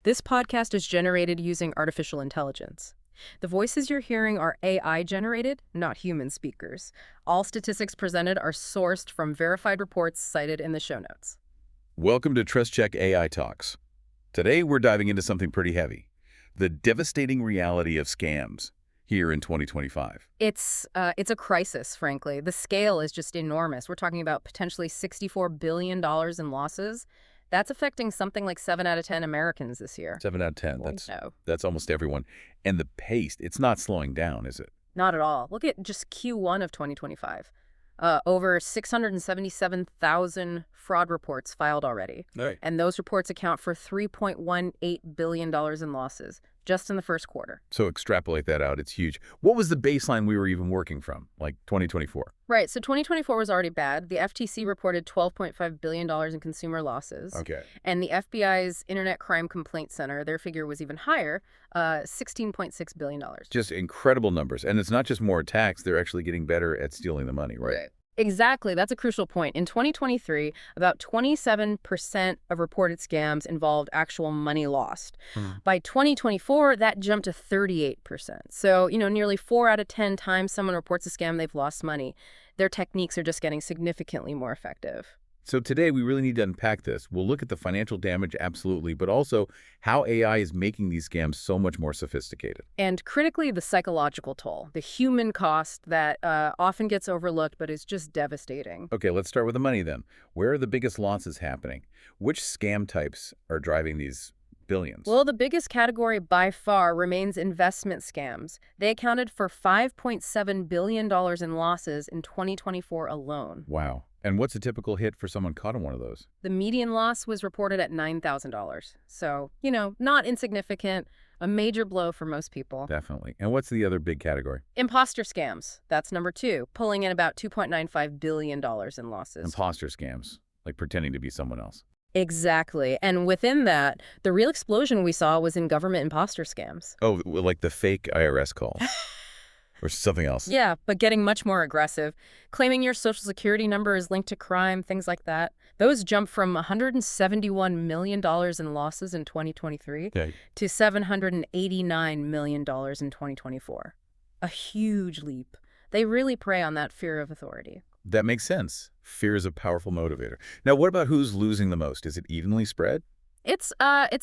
This podcast is generated using artificial intelligence. The voices you're hearing are AI generated, not human speakers. All statistics presented are sourced from verified reports cited in the show notes. Welcome to TrustCheck AI Talks. Today we're diving into something pretty heavy, the devastating reality of scams here in 2025. It's a crisis, frankly. The scale is just enormous. We're talking about potentially $64 billion in losses. That's affecting something like 7 out of 10 Americans this year. 7 out of 10, that's almost everyone. And the pace, it's not slowing down, is it? Not at all. Look at just Q1 of 2025. Over 677,000 fraud reports filed already. Right. And those reports account for $3.18 billion in losses just in the first quarter. So extrapolate that out, it's huge. What was the baseline we were even working from, like 2024? Right, so 2024 was already bad. The FTC reported $12.5 billion in consumer losses. Okay. And the FBI's Internet Crime Complaint Center, their figure was even higher, $16.6 billion. Just incredible numbers. And it's not just more attacks, they're actually getting better at stealing the money, right? Exactly. That's a crucial point. In 2023, about 27% of reported scams involved actual money lost. By 2024, that jumped to 38%. So, nearly 4 out of 10 times someone reports a scam, they've lost money. Their techniques are just getting significantly more effective. So today we really need to unpack this. We'll look at the financial damage, absolutely, but also how AI is making these scams so much more sophisticated. And critically, the psychological toll, the human cost that often gets overlooked but is just devastating. Okay, let's start with the money then. Where are the biggest losses happening? Which scam types are driving these billions? Well, the biggest category by far remains investment scams. They accounted for $5.7 billion in losses in 2024 alone. Wow. And what's a typical hit for someone caught on one of those? The median loss was reported at $9,000. So, not insignificant, a major blow for most people. Definitely. And what's the other big category? Imposter scams. That's number 2, pulling in about $2.95 billion in losses. Imposter scams, like pretending to be someone else. Exactly. And within that, the real explosion we saw was in government imposter scams. Oh, like the fake IRS calls. Or something else. Yeah, but getting much more aggressive. Claiming your social security number is linked to crime, things like that. Those jumped from $171 million in losses in 2023 to $789 million in 2024. A huge leap. They really prey on that fear of authority. That makes sense. Fear is a powerful motivator. Now, what about who's losing the most? Is it evenly spread? It's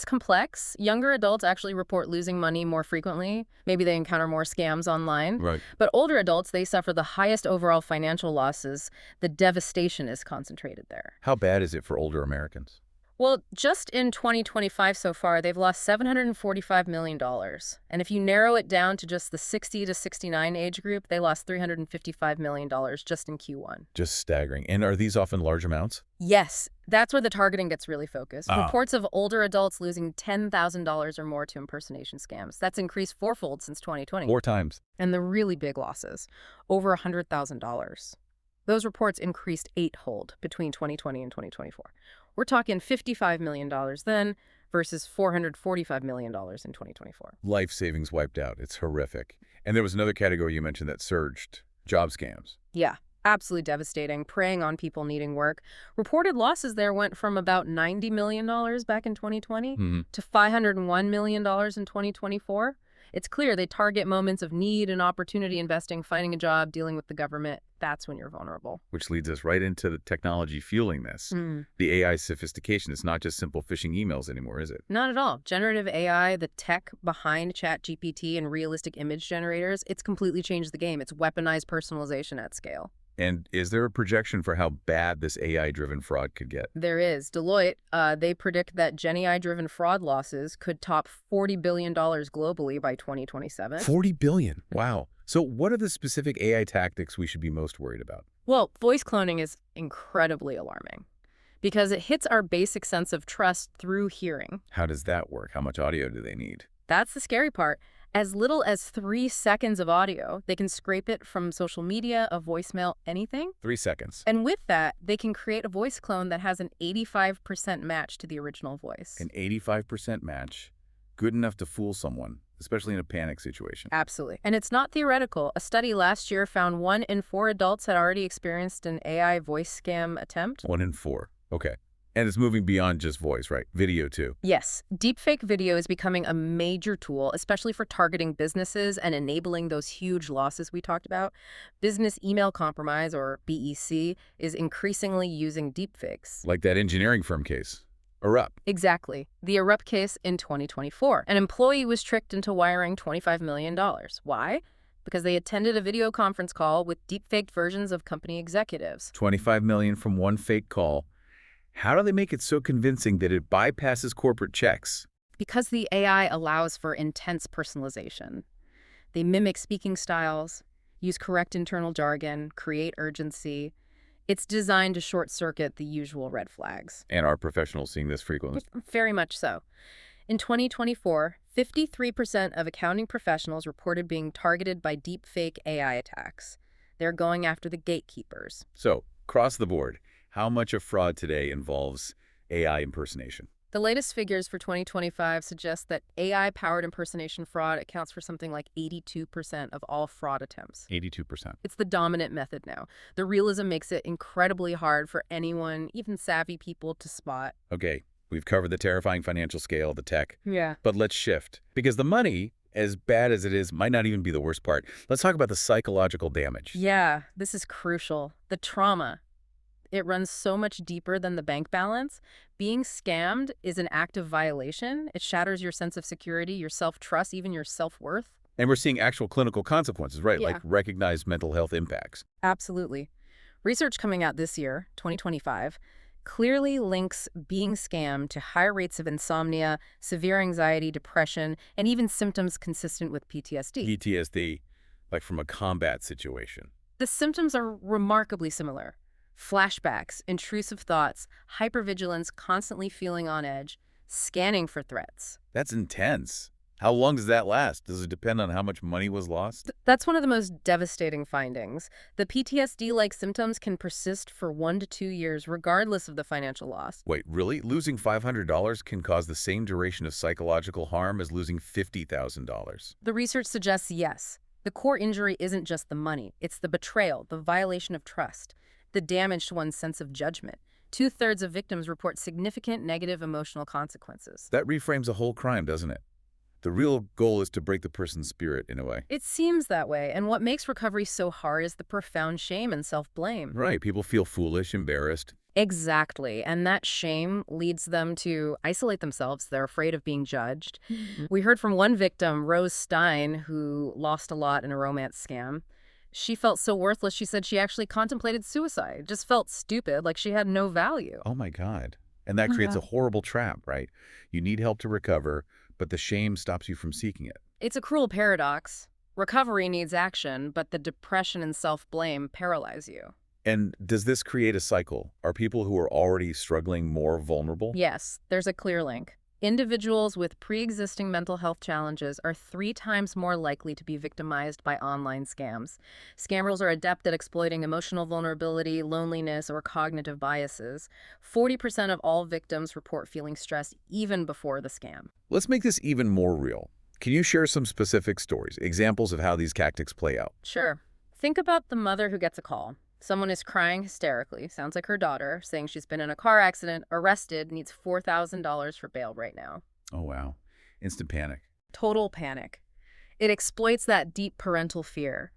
complex. Younger adults actually report losing money more frequently. Maybe they encounter more scams online. Right. But older adults, they suffer the highest overall financial losses. The devastation is concentrated there. How bad is it for older Americans? Well, just in 2025 so far, they've lost $745 million. And if you narrow it down to just the 60 to 69 age group, they lost $355 million just in Q1. Just staggering. And are these often large amounts? Yes, that's where the targeting gets really focused. Reports of older adults losing $10,000 or more to impersonation scams. That's increased fourfold since 2020. 4 times. And the really big losses, over $100,000. Those reports increased 8-fold between 2020 and 2024. We're talking $55 million then versus $445 million in 2024. Life savings wiped out. It's horrific. And there was another category you mentioned that surged, job scams. Yeah, absolutely devastating, preying on people needing work. Reported losses there went from about $90 million back in 2020 to $501 million in 2024. It's clear they target moments of need and opportunity investing, finding a job, dealing with the government. That's when you're vulnerable. Which leads us right into the technology fueling this. The AI sophistication. It's not just simple phishing emails anymore, is it? Not at all. Generative AI, the tech behind ChatGPT and realistic image generators, it's completely changed the game. It's weaponized personalization at scale. And is there a projection for how bad this AI-driven fraud could get? There is. Deloitte, they predict that Gen AI-driven fraud losses could top $40 billion globally by 2027. $40 billion. Wow. So what are the specific AI tactics we should be most worried about? Well, voice cloning is incredibly alarming because it hits our basic sense of trust through hearing. How does that work? How much audio do they need? That's the scary part. As little as 3 seconds of audio, they can scrape it from social media, a voicemail, anything. 3 seconds. And with that, they can create a voice clone that has an 85% match to the original voice. An 85% match. Good enough to fool someone, especially in a panic situation. Absolutely. And it's not theoretical. A study last year found 1 in 4 adults had already experienced an AI voice scam attempt. 1 in 4. Okay. And it's moving beyond just voice, right? Video, too. Yes, deepfake video is becoming a major tool, especially for targeting businesses and enabling those huge losses we talked about. Business email compromise, or BEC, is increasingly using deepfakes. Like that engineering firm case. Erupt. Exactly. The Erupt case in 2024. An employee was tricked into wiring $25 million. Why? Because they attended a video conference call with deepfaked versions of company executives. $25 million from one fake call. How do they make it so convincing that it bypasses corporate checks? Because the AI allows for intense personalization. They mimic speaking styles, use correct internal jargon, create urgency. It's designed to short-circuit the usual red flags. And are professionals seeing this frequently? Very much so. In 2024, 53% of accounting professionals reported being targeted by deepfake AI attacks. They're going after the gatekeepers. So, across the board, how much of fraud today involves AI impersonation? The latest figures for 2025 suggest that AI-powered impersonation fraud accounts for something like 82% of all fraud attempts. 82%. It's the dominant method now. The realism makes it incredibly hard for anyone, even savvy people, to spot. Okay, we've covered the terrifying financial scale, the tech. Yeah. But let's shift. Because the money, as bad as it is, might not even be the worst part. Let's talk about the psychological damage. Yeah, this is crucial. The trauma. It runs so much deeper than the bank balance. Being scammed is an active violation. It shatters your sense of security, your self-trust, even your self-worth. And we're seeing actual clinical consequences, right? Yeah. Like recognized mental health impacts. Absolutely. Research coming out this year, 2025, clearly links being scammed to higher rates of insomnia, severe anxiety, depression, and even symptoms consistent with PTSD. PTSD, like from a combat situation. The symptoms are remarkably similar. Flashbacks, intrusive thoughts, hypervigilance, constantly feeling on edge, scanning for threats. That's intense. How long does that last? Does it depend on how much money was lost? That's one of the most devastating findings. The PTSD-like symptoms can persist for 1 to 2 years, regardless of the financial loss. Wait, really? Losing $500 can cause the same duration of psychological harm as losing $50,000? The research suggests yes. The core injury isn't just the money. It's the betrayal, the violation of trust, the damage to one's sense of judgment. 2/3 of victims report significant negative emotional consequences. That reframes a whole crime, doesn't it? The real goal is to break the person's spirit, in a way. It seems that way, and what makes recovery so hard is the profound shame and self-blame. Right, people feel foolish, embarrassed. Exactly, and that shame leads them to isolate themselves. They're afraid of being judged. We heard from one victim, Rose Stein, who lost a lot in a romance scam. She felt so worthless, she said she actually contemplated suicide. Just felt stupid, like she had no value. Oh my God. And that creates a horrible trap, right? You need help to recover, but the shame stops you from seeking it. It's a cruel paradox. Recovery needs action, but the depression and self-blame paralyze you. And does this create a cycle? Are people who are already struggling more vulnerable? Yes, there's a clear link. Individuals with pre-existing mental health challenges are 3 times more likely to be victimized by online scams. Scammers are adept at exploiting emotional vulnerability, loneliness, or cognitive biases. 40% of all victims report feeling stressed even before the scam. Let's make this even more real. Can you share some specific stories, examples of how these tactics play out? Sure. Think about the mother who gets a call. Someone is crying hysterically, sounds like her daughter, saying she's been in a car accident, arrested, needs $4,000 for bail right now. Oh, wow. Instant panic. Total panic. It exploits that deep parental fear.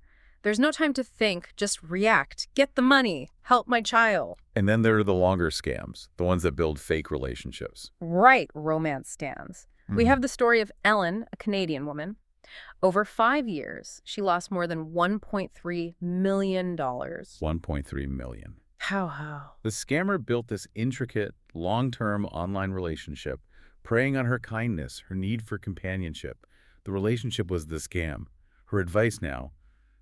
There's no time to think, just react. Get the money. Help my child. And then there are the longer scams, the ones that build fake relationships. Right, romance scams. We have the story of Ellen, a Canadian woman. Over 5 years, she lost more than $1.3 million. $1.3 million. How? The scammer built this intricate, long-term online relationship, preying on her kindness, her need for companionship. The relationship was the scam. Her advice now,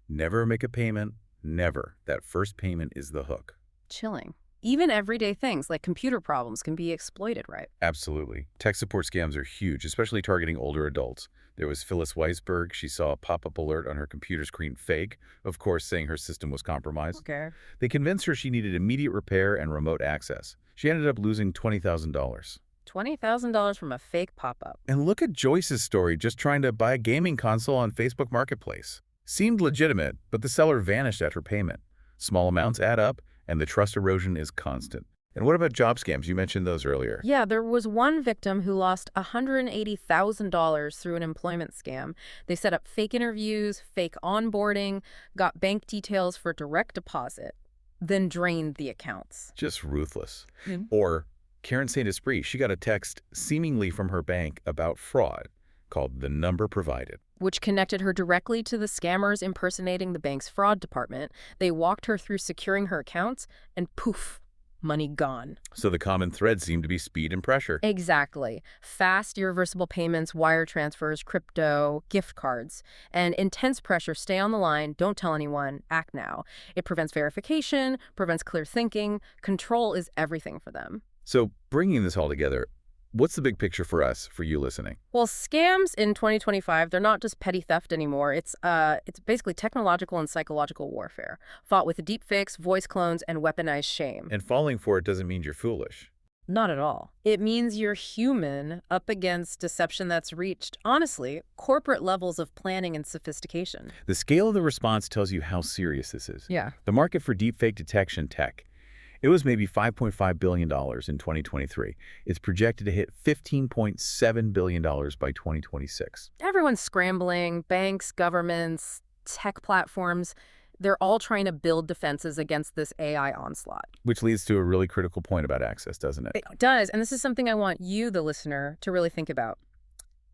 never make a payment, never. That first payment is the hook. Chilling. Even everyday things like computer problems can be exploited, right? Absolutely. Tech support scams are huge, especially targeting older adults. There was Phyllis Weisberg. She saw a pop-up alert on her computer screen fake, of course saying her system was compromised. Okay. They convinced her she needed immediate repair and remote access. She ended up losing $20,000. $20,000 from a fake pop-up. And look at Joyce's story, just trying to buy a gaming console on Facebook Marketplace. Seemed legitimate, but the seller vanished at her payment. Small amounts add up, and the trust erosion is constant. And what about job scams? You mentioned those earlier. Yeah, there was one victim who lost $180,000 through an employment scam. They set up fake interviews, fake onboarding, got bank details for direct deposit, then drained the accounts. Just ruthless. Mm. Or Karen St. Esprit, she got a text seemingly from her bank about fraud called the number provided. Which connected her directly to the scammers impersonating the bank's fraud department. They walked her through securing her accounts, and poof, money gone. So the common thread seemed to be speed and pressure. Exactly. Fast, irreversible payments, wire transfers, crypto, gift cards, and intense pressure. Stay on the line, don't tell anyone, act now. It prevents verification, prevents clear thinking. Control is everything for them. So bringing this all together, what's the big picture for us, for you listening? Well, scams in 2025, they're not just petty theft anymore. It's basically technological and psychological warfare, fought with deepfakes, voice clones, and weaponized shame. And falling for it doesn't mean you're foolish. Not at all. It means you're human up against deception that's reached, honestly, corporate levels of planning and sophistication. The scale of the response tells you how serious this is. Yeah. The market for deepfake detection tech, it was maybe $5.5 billion in 2023. It's projected to hit $15.7 billion by 2026. Everyone's scrambling, banks, governments, tech platforms. They're all trying to build defenses against this AI onslaught. Which leads to a really critical point about access, doesn't it? It does, and this is something I want you, the listener, to really think about.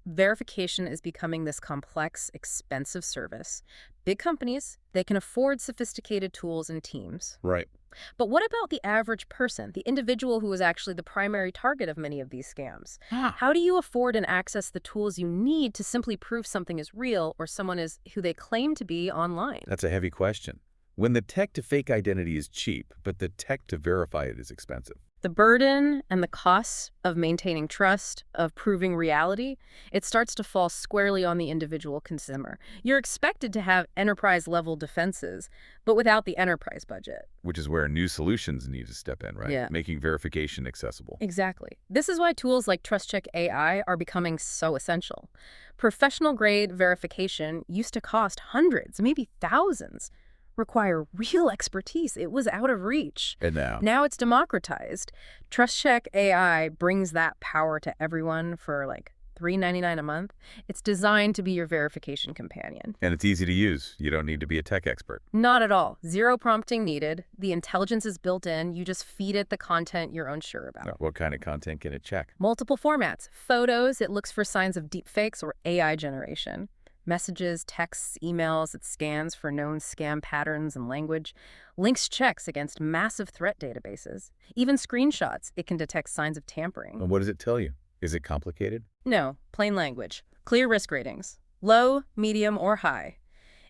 Verification is becoming this complex, expensive service. Big companies, they can afford sophisticated tools and teams. Right. But what about the average person, the individual who is actually the primary target of many of these scams? How do you afford and access the tools you need to simply prove something is real or someone is who they claim to be online? That's a heavy question. When the tech to fake identity is cheap, but the tech to verify it is expensive. The burden and the costs of maintaining trust, of proving reality, it starts to fall squarely on the individual consumer. You're expected to have enterprise-level defenses, but without the enterprise budget. Which is where new solutions need to step in, right? Yeah. Making verification accessible. Exactly. This is why tools like TrustCheck AI are becoming so essential. Professional-grade verification used to cost hundreds, maybe thousands. Require real expertise. It was out of reach. And now? Now it's democratized. TrustCheck AI brings that power to everyone for like $3.99 a month. It's designed to be your verification companion. And it's easy to use. You don't need to be a tech expert. Not at all. Zero prompting needed. The intelligence is built in. You just feed it the content you're unsure about. What kind of content can it check? Multiple formats. Photos, it looks for signs of deepfakes or AI generation. Messages, texts, emails, it scans for known scam patterns and language. Links checks against massive threat databases. Even screenshots, it can detect signs of tampering. And what does it tell you? Is it complicated? No, plain language. Clear risk ratings. Low, medium, or high.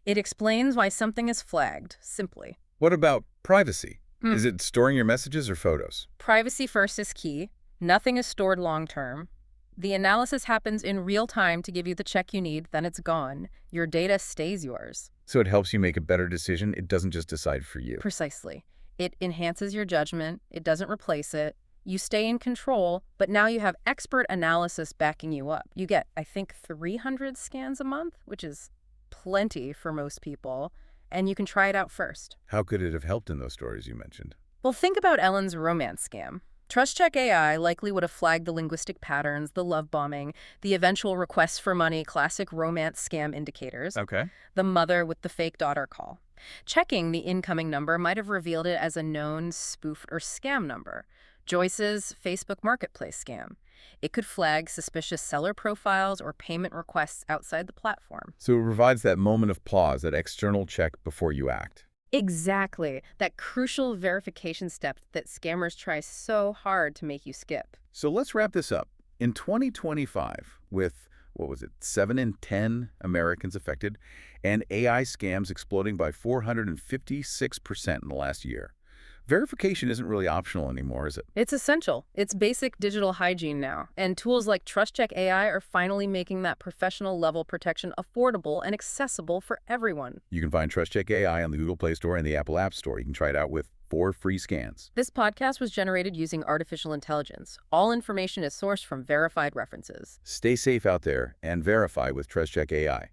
It explains why something is flagged, simply. What about privacy? Is it storing your messages or photos? Privacy first is key. Nothing is stored long-term. The analysis happens in real time to give you the check you need, then it's gone. Your data stays yours. So it helps you make a better decision. It doesn't just decide for you. Precisely. It enhances your judgment. It doesn't replace it. You stay in control, but now you have expert analysis backing you up. You get, I think, 300 scans a month, which is plenty for most people, and you can try it out first. How could it have helped in those stories you mentioned? Well, think about Ellen's romance scam. TrustCheck AI likely would have flagged the linguistic patterns, the love bombing, the eventual requests for money, classic romance scam indicators. Okay. The mother with the fake daughter call. Checking the incoming number might have revealed it as a known spoof or scam number. Joyce's Facebook Marketplace scam. It could flag suspicious seller profiles or payment requests outside the platform. So it provides that moment of pause, that external check before you act. Exactly. That crucial verification step that scammers try so hard to make you skip. So let's wrap this up. In 2025, with, 7 in 10 Americans affected, and AI scams exploding by 456% in the last year, verification isn't really optional anymore, is it? It's essential. It's basic digital hygiene now. And tools like TrustCheck AI are finally making that professional level protection affordable and accessible for everyone. You can find TrustCheck AI on the Google Play Store and the Apple App Store. You can try it out with 4 free scans. This podcast was generated using artificial intelligence. All information is sourced from verified references. Stay safe out there and verify with TrustCheck AI.